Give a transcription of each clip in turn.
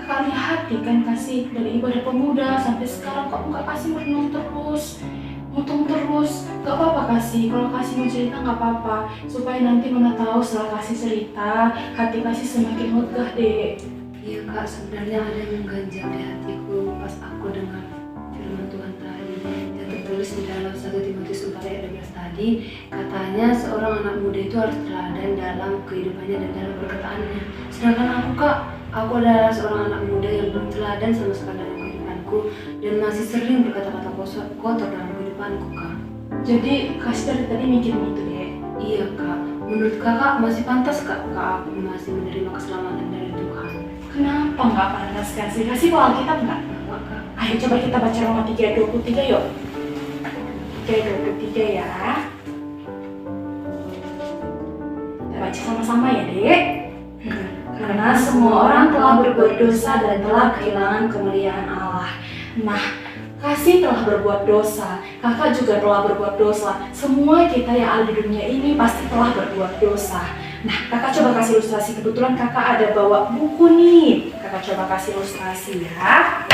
Kakak lihat kan kasih dari ibadah pemuda sampai sekarang kok nggak kasih merenung terus, mutung terus. Gak apa-apa kasih, kalau kasih mau cerita nggak apa-apa, supaya nanti Nona tahu setelah kasih cerita hati kasih semakin megah dek. Iya kak, sebenarnya ada yang mengganjal di hatiku pas aku dengar firman Tuhan tadi yang tertulis di dalam 1 Timotius 4 ayat 12 tadi. Katanya seorang anak muda itu harus teladan dalam kehidupannya dan dalam perkataannya. Sedangkan aku adalah seorang anak muda yang belum teladan sama sekali dalam kehidupanku dan masih sering berkata-kata kotor dalam kehidupanku kak. Jadi kasih dari tadi mikirin itu dek. Iya kak, menurut kakak masih pantas kak aku masih menerima keselamatan dari Tuhan? Kenapa nggak pantas kasih? Kasih kok Alkitab nggak? Enggak kak. Ayo coba kita baca Roma 3 ayat 23 yuk. 3 ayat 23 ya. Kita baca sama-sama ya dek. Karena semua orang telah berbuat dosa dan telah kehilangan kemuliaan Allah. Nah, kasih telah berbuat dosa, kakak juga telah berbuat dosa. Semua kita yang ada di dunia ini pasti telah berbuat dosa. Nah, kakak coba kasih ilustrasi. Kebetulan kakak ada bawa buku nih. Kakak coba kasih ilustrasi ya.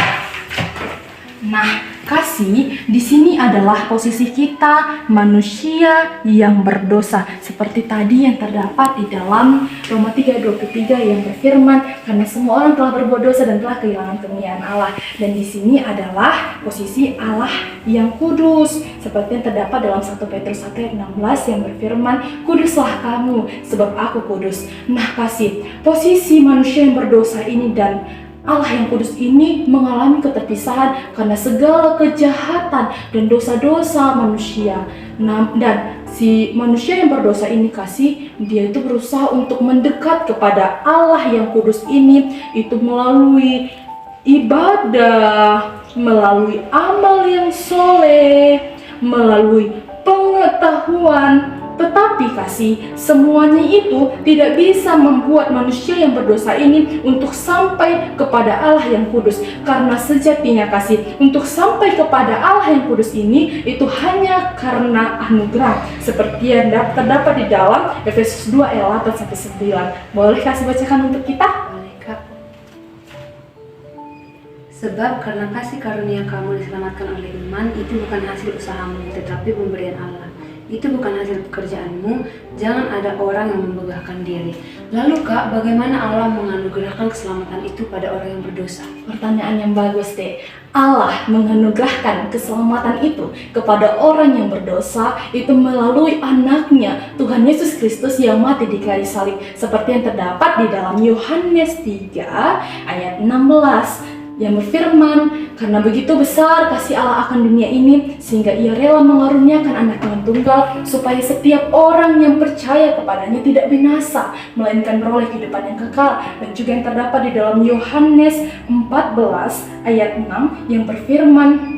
Nah, kasih di sini adalah posisi kita manusia yang berdosa, seperti tadi yang terdapat di dalam Roma 3:23 yang berfirman, karena semua orang telah berbuat dosa dan telah kehilangan kemuliaan Allah. Dan di sini adalah posisi Allah yang kudus, seperti yang terdapat dalam 1 Petrus 1 ayat 16 yang berfirman, kuduslah kamu sebab aku kudus. Nah, kasih posisi manusia yang berdosa ini dan Allah yang kudus ini mengalami keterpisahan karena segala kejahatan dan dosa-dosa manusia. Nah, dan si manusia yang berdosa ini kasih, dia itu berusaha untuk mendekat kepada Allah yang kudus ini, itu melalui ibadah, melalui amal yang soleh, melalui pengetahuan. Tetapi kasih, semuanya itu tidak bisa membuat manusia yang berdosa ini untuk sampai kepada Allah yang kudus. Karena sejatinya kasih, untuk sampai kepada Allah yang kudus ini, itu hanya karena anugerah. Seperti yang terdapat di dalam Efesus 2 ayat 8-9. Boleh kasih bacakan untuk kita? Boleh kak. Sebab karena kasih karunia kamu diselamatkan oleh iman, itu bukan hasil usahamu, tetapi pemberian Allah. Itu bukan hasil pekerjaanmu, jangan ada orang yang membanggakan diri. Lalu kak, bagaimana Allah menganugerahkan keselamatan itu pada orang yang berdosa? Pertanyaan yang bagus deh. Allah menganugerahkan keselamatan itu kepada orang yang berdosa itu melalui anaknya Tuhan Yesus Kristus yang mati di kayu salib, seperti yang terdapat di dalam Yohanes 3 ayat 16 yang berfirman, karena begitu besar kasih Allah akan dunia ini sehingga ia rela mengaruniakan anaknya yang tunggal supaya setiap orang yang percaya kepadanya tidak binasa melainkan beroleh kehidupan yang kekal. Dan juga yang terdapat di dalam Yohanes 14 ayat 6 yang berfirman,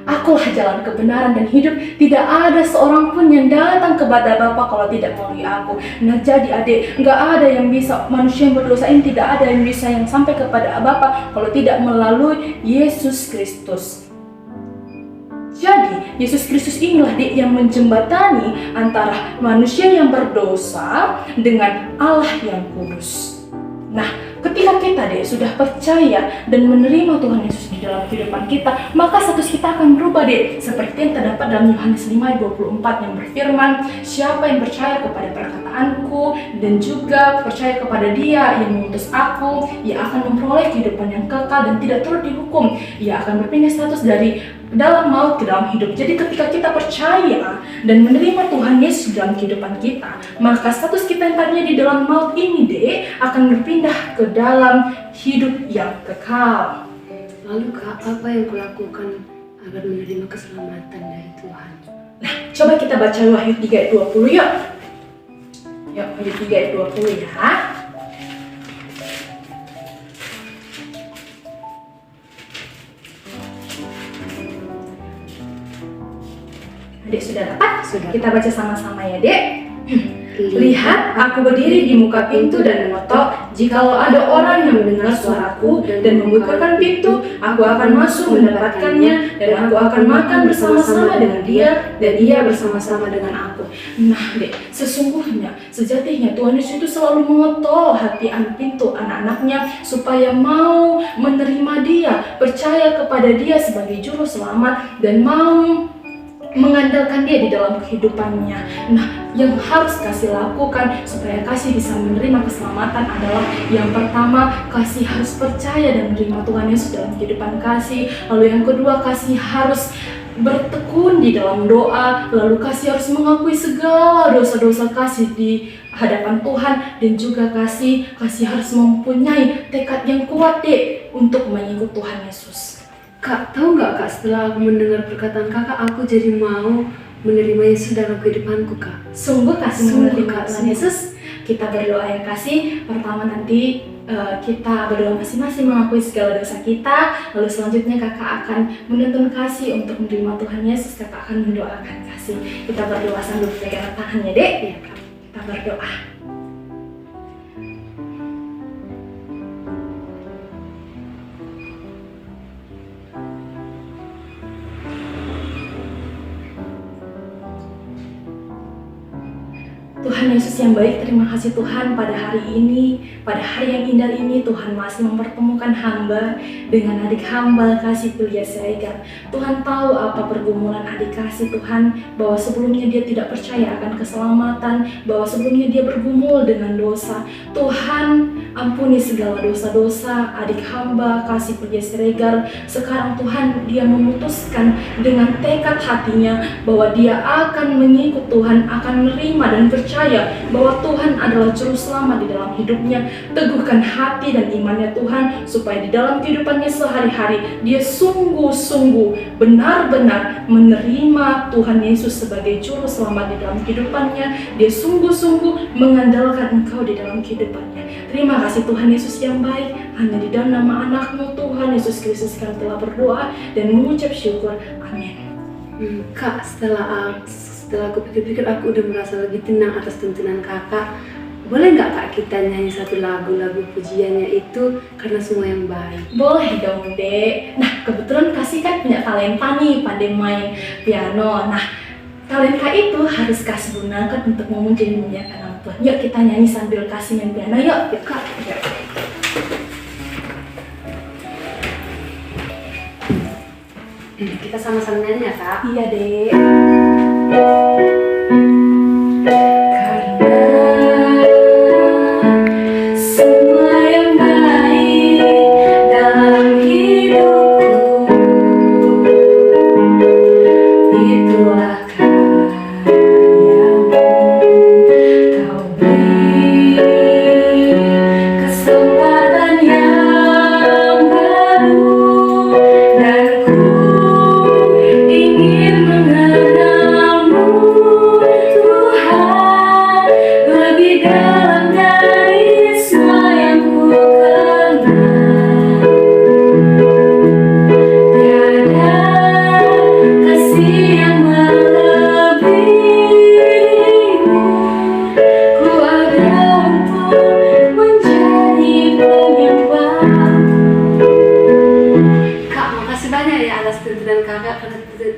akulah jalan kebenaran dan hidup, tidak ada seorang pun yang datang kepada Bapa kalau tidak melalui aku. Nah jadi adik, nggak ada yang bisa, manusia yang berdosa ini tidak ada yang bisa yang sampai kepada Bapa kalau tidak melalui Yesus Kristus. Jadi Yesus Kristus inilah dia yang menjembatani antara manusia yang berdosa dengan Allah yang kudus. Nah, ketika kita sudah percaya dan menerima Tuhan Yesus di dalam kehidupan kita, maka status kita akan berubah seperti yang terdapat dalam Yohanes 5 ayat 24 yang berfirman, siapa yang percaya kepada perkataanku dan juga percaya kepada Dia yang mengutus aku, ia akan memperoleh kehidupan yang kekal dan tidak turut dihukum. Ia akan berpindah status dari dalam maut ke dalam hidup. Jadi ketika kita percaya dan menerima Tuhan Yesus dalam kehidupan kita, maka status kita yang tadinya di dalam maut ini akan berpindah ke dalam hidup yang kekal. Lalu kak, apa yang kulakukan agar menerima keselamatan dari Tuhan? Nah, coba kita baca Wahyu 3 ayat 20 yuk. Yuk, Wahyu 3 ayat 20 ya. Adik sudah dapat? Sudah. Kita baca sama-sama ya, Dek. Lihat, aku berdiri di muka pintu dan mengetok. Jikalau ada orang yang mendengar suaraku dan dan membukakan pintu, aku akan masuk mendapatkannya, dan aku akan makan bersama-sama dengan dia, dan dia bersama-sama dengan aku. Nah dek, sesungguhnya, sejatinya Tuhan Yesus itu selalu mengetok hati pintu anak-anaknya supaya mau menerima dia, percaya kepada dia sebagai juru selamat, dan mau mengandalkan dia di dalam kehidupannya. Nah, yang harus kasih lakukan supaya kasih bisa menerima keselamatan adalah yang pertama, kasih harus percaya dan menerima Tuhan Yesus dalam kehidupan kasih. Lalu yang kedua, kasih harus bertekun di dalam doa. Lalu kasih harus mengakui segala dosa-dosa kasih di hadapan Tuhan, dan juga kasih harus mempunyai tekad yang kuat deh untuk mengikut Tuhan Yesus. Kak, tahu nggak Kak, setelah aku mendengar perkataan Kakak, aku jadi mau menerima Yesus dalam kehidupanku Kak. Sungguh kasih Sungguh, menerima Kak, Tuhan Yesus. Kita berdoa yang kasih. Pertama nanti kita berdoa masing-masing mengakui segala dosa kita. Lalu selanjutnya kakak akan menuntun kasih untuk menerima Tuhan Yesus. Kakak akan mendoakan kasih. Kita berdoa sambil pegangan tangannya dek. Iya Kak. Kita berdoa. Tuhan Yesus yang baik, terima kasih Tuhan pada hari ini, pada hari yang indah ini Tuhan masih mempertemukan hamba dengan adik hamba kasih Kuliah Siregar. Tuhan tahu apa pergumulan adik kasih Tuhan, bahwa sebelumnya dia tidak percaya akan keselamatan, bahwa sebelumnya dia bergumul dengan dosa. Tuhan ampuni segala dosa-dosa adik hamba kasih Kuliah Siregar. Sekarang Tuhan dia memutuskan dengan tekad hatinya bahwa dia akan mengikut Tuhan, akan menerima dan percaya bahwa Tuhan adalah juru selamat di dalam hidupnya. Teguhkan hati dan imannya Tuhan, supaya di dalam kehidupannya sehari-hari dia sungguh-sungguh benar-benar menerima Tuhan Yesus sebagai juru selamat di dalam kehidupannya. Dia sungguh-sungguh mengandalkan Engkau di dalam kehidupannya. Terima kasih Tuhan Yesus yang baik. Hanya di dalam nama anak-Mu Tuhan Yesus Kristus kami telah berdoa dan mengucap syukur. Amin. Kak, setelah aku pikir-pikir, aku udah merasa lebih tenang atas tuntunan kakak. Boleh nggak Kak kita nyanyi satu lagu pujiannya itu, karena semua yang baik? Boleh dong dek. Nah kebetulan kasih kan punya talenta nih, pandai main piano. Nah talenta itu harus kasih gunakan untuk memuji dan memuliakan nama Tuhan. Yuk kita nyanyi sambil kasih main piano yuk. Yuk Kak. Yuk. Kita sama-sama nyanyi ya Kak? Iya dek.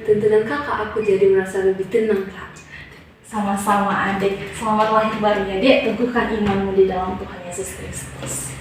Tuntunan kakak, aku jadi merasa lebih tenang Kak. Sama-sama adik. Selamat lahir baru ya dek. Teguhkan imanmu di dalam Tuhan Yesus Kristus.